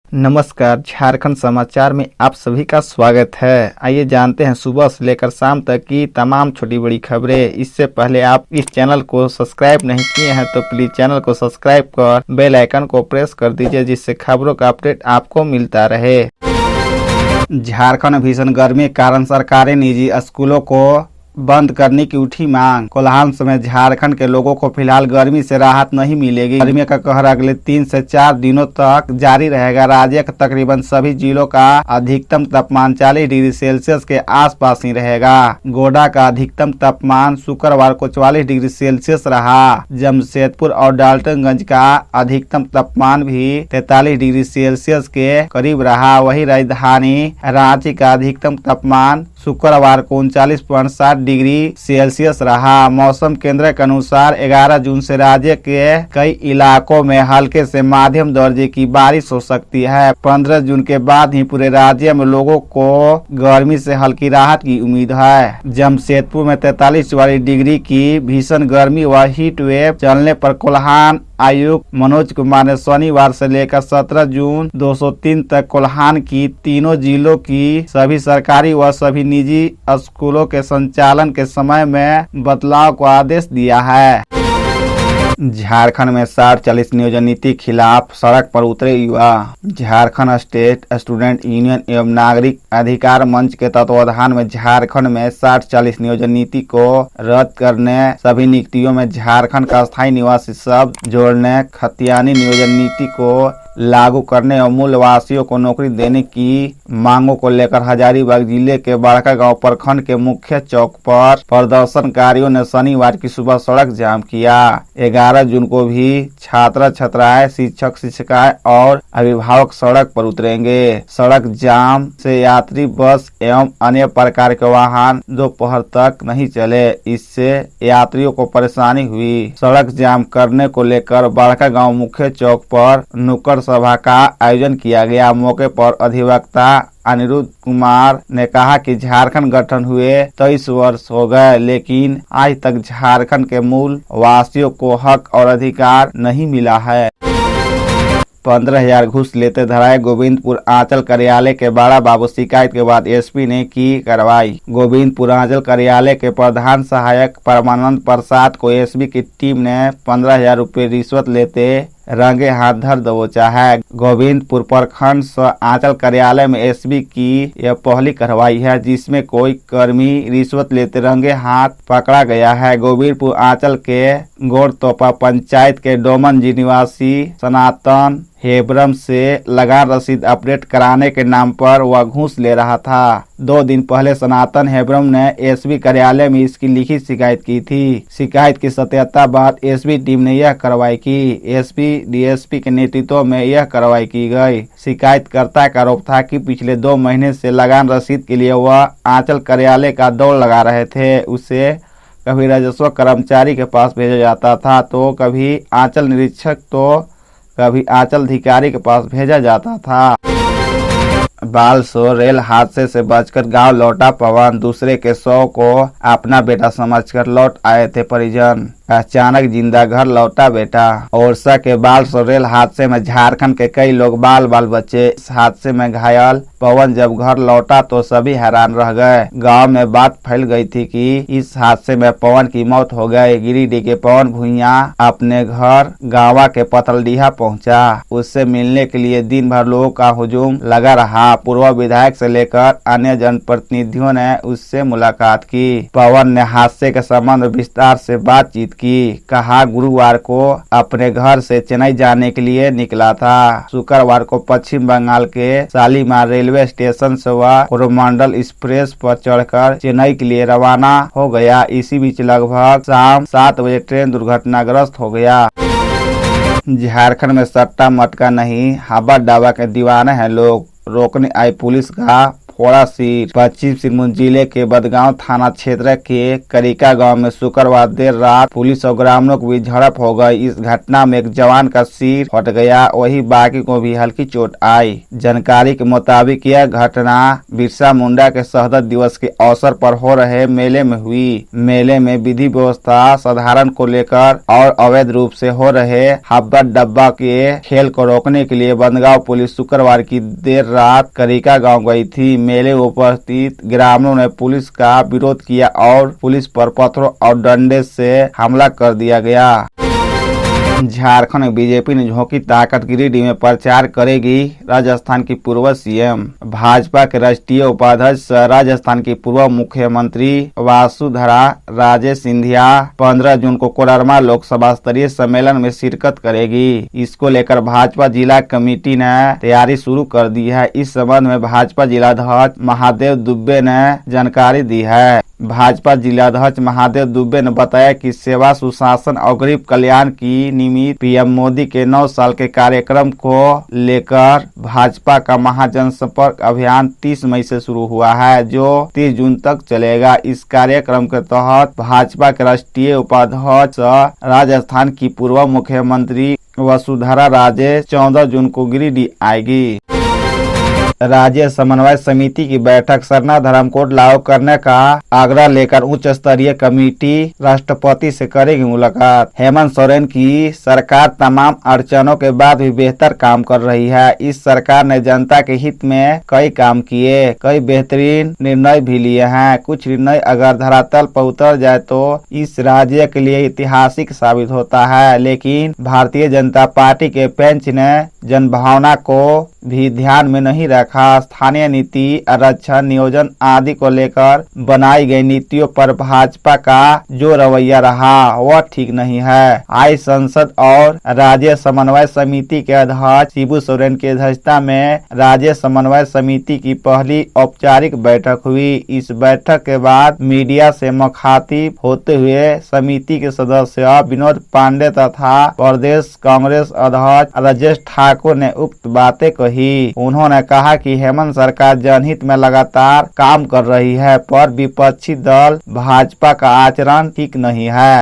नमस्कार, झारखंड समाचार में आप सभी का स्वागत है। आइए जानते हैं सुबह से लेकर शाम तक की तमाम छोटी बड़ी खबरें। इससे पहले आप इस चैनल को सब्सक्राइब नहीं किए हैं तो प्लीज चैनल को सब्सक्राइब कर बेल आइकन को प्रेस कर दीजिए, जिससे खबरों का अपडेट आपको मिलता रहे। झारखंड में भीषण गर्मी के कारण सरकारी निजी स्कूलों को बंद करने की उठी मांग। कोल्हान समेत झारखंड के लोगों को फिलहाल गर्मी से राहत नहीं मिलेगी। गर्मी का कहर अगले 3 से 4 दिनों तक जारी रहेगा। राज्य के तकरीबन सभी जिलों का अधिकतम तापमान 40 डिग्री सेल्सियस के आसपास ही रहेगा। गोड्डा का अधिकतम तापमान शुक्रवार को 44 डिग्री सेल्सियस रहा। जमशेदपुर और डाल्टनगंज का अधिकतम तापमान भी 43 डिग्री सेल्सियस के करीब रहा। वही राजधानी रांची का अधिकतम तापमान शुक्रवार को 39.7 डिग्री सेल्सियस रहा। मौसम केंद्र के अनुसार 11 जून से राज्य के कई इलाकों में हल्के से माध्यम दर्जे की बारिश हो सकती है। 15 जून के बाद ही पूरे राज्य में लोगों को गर्मी से हल्की राहत की उम्मीद है। जमशेदपुर में 43-44 डिग्री की भीषण गर्मी व हीट वेव चलने पर कोल्हान आयुक्त मनोज कुमार ने शनिवार से लेकर 17 जून 203 तक कोल्हान की तीनों जिलों की सभी सरकारी व सभी निजी स्कूलों के संचालन के समय में बदलाव को आदेश दिया है। झारखंड में 60-40 नियोजन नीति खिलाफ सड़क पर उतरे युवा। झारखंड स्टेट स्टूडेंट यूनियन एवं नागरिक अधिकार मंच के तत्वावधान में झारखंड में 60-40 नियोजन नीति को रद्द करने, सभी नियुक्तियों में झारखंड का स्थायी निवासी शब्द जोड़ने, खतियानी नियोजन नीति को लागू करने और मूलवासियों को नौकरी देने की मांगों को लेकर हजारीबाग जिले के बड़कागांव प्रखंड के मुख्य चौक पर प्रदर्शनकारियों ने शनिवार की सुबह सड़क जाम किया। 11 जून को भी छात्र छात्राएं, शिक्षक शिक्षिकाएं और अभिभावक सड़क पर उतरेंगे। सड़क जाम से यात्री बस एवं अन्य प्रकार के वाहन दोपहर तक नहीं चले। इससे यात्रियों को परेशानी हुई। सड़क जाम करने को लेकर बड़कागांव मुख्य चौक पर नुक्कड़ सभा का आयोजन किया गया। मौके पर अधिवक्ता अनिरुद्ध कुमार ने कहा कि झारखंड गठन हुए 23 वर्ष हो गए, लेकिन आज तक झारखंड के मूल वासियों को हक और अधिकार नहीं मिला है। 15,000 घूस लेते धराए गोविंदपुर आंचल कार्यालय के बड़ा बाबू। शिकायत के बाद एसपी ने की कार्रवाई। गोविंदपुर आंचल कार्यालय के प्रधान सहायक परमानंद प्रसाद को एसपी की टीम ने 15,000 रुपए रिश्वत लेते रंगे हाथ धर दबोचा है। गोविंदपुर प्रखंड आंचल कार्यालय में एसपी की यह पहली कार्रवाई है जिसमें कोई कर्मी रिश्वत लेते रंगे हाथ पकड़ा गया है। गोविंदपुर आंचल के गोड़तोपा पंचायत के डोमन जी निवासी सनातन हेब्रम से लगान रसीद अपडेट कराने के नाम पर वह घूस ले रहा था। 2 दिन पहले सनातन हेब्रम ने एसपी कार्यालय में इसकी लिखित शिकायत की थी। शिकायत की सत्यता बाद एसपी टीम ने यह कार्रवाई की। एसपी डीएसपी के नेतृत्व में यह कार्रवाई की गई। शिकायतकर्ता का आरोप था कि पिछले 2 महीने से लगान रसीद के लिए वह आंचल कार्यालय का दौड़ लगा रहे थे। उसे कभी राजस्व कर्मचारी के पास भेजा जाता था तो कभी आंचल निरीक्षक तो कभी आंचल अधिकारी के पास भेजा जाता था। बालसोर रेल हादसे से बचकर गांव लौटा पवन। दूसरे के शव को अपना बेटा समझकर लौट आए थे परिजन। अचानक जिंदा घर लौटा बेटा। ओरछा के बालसोर रेल हादसे में झारखंड के कई लोग बाल बचे। इस हादसे में घायल पवन जब घर लौटा तो सभी हैरान रह गए। गांव में बात फैल गई थी कि इस हादसे में पवन की मौत हो गई। गिरिडीह के पवन भुइया अपने घर गांवा के पतलडीहा पहुंचा। उससे मिलने के लिए दिन भर लोगों का हुजूम लगा रहा। पूर्व विधायक से लेकर अन्य जनप्रतिनिधियों ने उससे मुलाकात की। पवन ने हादसे के संबंध में विस्तार से बातचीत की। कहा गुरुवार को अपने घर से चेन्नई जाने के लिए निकला था। शुक्रवार को पश्चिम बंगाल के शालीमार रेलवे स्टेशन से वह कोरोमंडल एक्सप्रेस पर चढ़कर चेन्नई के लिए रवाना हो गया। इसी बीच लगभग शाम 7 बजे ट्रेन दुर्घटनाग्रस्त हो गया। झारखंड में सट्टा मटका नहीं, हवा डावा के दीवाने हैं लोग। रोकने आई पुलिस का फोड़ा सीट। पश्चिम सिंहभूम जिले के बदगांव थाना क्षेत्र के करिका गांव में शुक्रवार देर रात पुलिस और ग्रामीणों की झड़प हो गई। इस घटना में एक जवान का सिर फट गया, वही बाकी को भी हल्की चोट आई। जानकारी के मुताबिक यह घटना बिरसा मुंडा के शहादत दिवस के अवसर पर हो रहे मेले में हुई। मेले में विधि व्यवस्था साधारण को लेकर और अवैध रूप से हो रहे हब्बा डब्बा के खेल को रोकने के लिए बदगांव पुलिस शुक्रवार की देर रात करिका गांव गई थी। मेले में उपस्थित ग्रामीणों ने पुलिस का विरोध किया और पुलिस पर पत्थरों और डंडे से हमला कर दिया गया। झारखंड में बीजेपी ने झोंकी ताकत, गिरिडीह में प्रचार करेगी राजस्थान की पूर्व सीएम। भाजपा के राष्ट्रीय उपाध्यक्ष राजस्थान की पूर्व मुख्यमंत्री वसुंधरा राजे सिंधिया 15 जून को कोडरमा लोकसभा स्तरीय सम्मेलन में शिरकत करेगी। इसको लेकर भाजपा जिला कमेटी ने तैयारी शुरू कर दी है। इस संबंध में भाजपा जिलाध्यक्ष महादेव दुबे ने जानकारी दी है। भाजपा जिलाध्यक्ष महादेव दुबे ने बताया कि सेवा, सुशासन और गरीब कल्याण की निमित्त पीएम मोदी के 9 साल के कार्यक्रम को लेकर भाजपा का महाजनसंपर्क अभियान 30 मई से शुरू हुआ है, जो 30 जून तक चलेगा। इस कार्यक्रम के तहत भाजपा के राष्ट्रीय उपाध्यक्ष राजस्थान की पूर्व मुख्यमंत्री वसुंधरा राजे 14 जून को गिरिडीह आएगी। राज्य समन्वय समिति की बैठक सरना धर्म कोड लागू करने का आग्रह लेकर उच्च स्तरीय कमेटी राष्ट्रपति से करेगी मुलाकात। हेमंत सोरेन की सरकार तमाम अड़चनों के बाद भी बेहतर काम कर रही है। इस सरकार ने जनता के हित में कई काम किए, कई बेहतरीन निर्णय भी लिए हैं। कुछ निर्णय अगर धरातल पर उतर जाए तो इस राज्य के लिए ऐतिहासिक साबित होता है, लेकिन भारतीय जनता पार्टी के बेंच ने जनभावना को भी ध्यान में नहीं रखा। स्थानीय नीति, आरक्षण, नियोजन आदि को लेकर बनाई गई नीतियों पर भाजपा का जो रवैया रहा वह ठीक नहीं है। आज संसद और राज्य समन्वय समिति के अध्यक्ष शिबू सोरेन की अध्यक्षता में राज्य समन्वय समिति की पहली औपचारिक बैठक हुई। इस बैठक के बाद मीडिया से मुखातिब होते हुए समिति के सदस्य विनोद पांडे तथा प्रदेश कांग्रेस अध्यक्ष राजेश ठाकुर ने उक्त बातें कही। उन्होंने कहा कि हेमंत सरकार जनहित में लगातार काम कर रही है, पर विपक्षी दल भाजपा का आचरण ठीक नहीं है।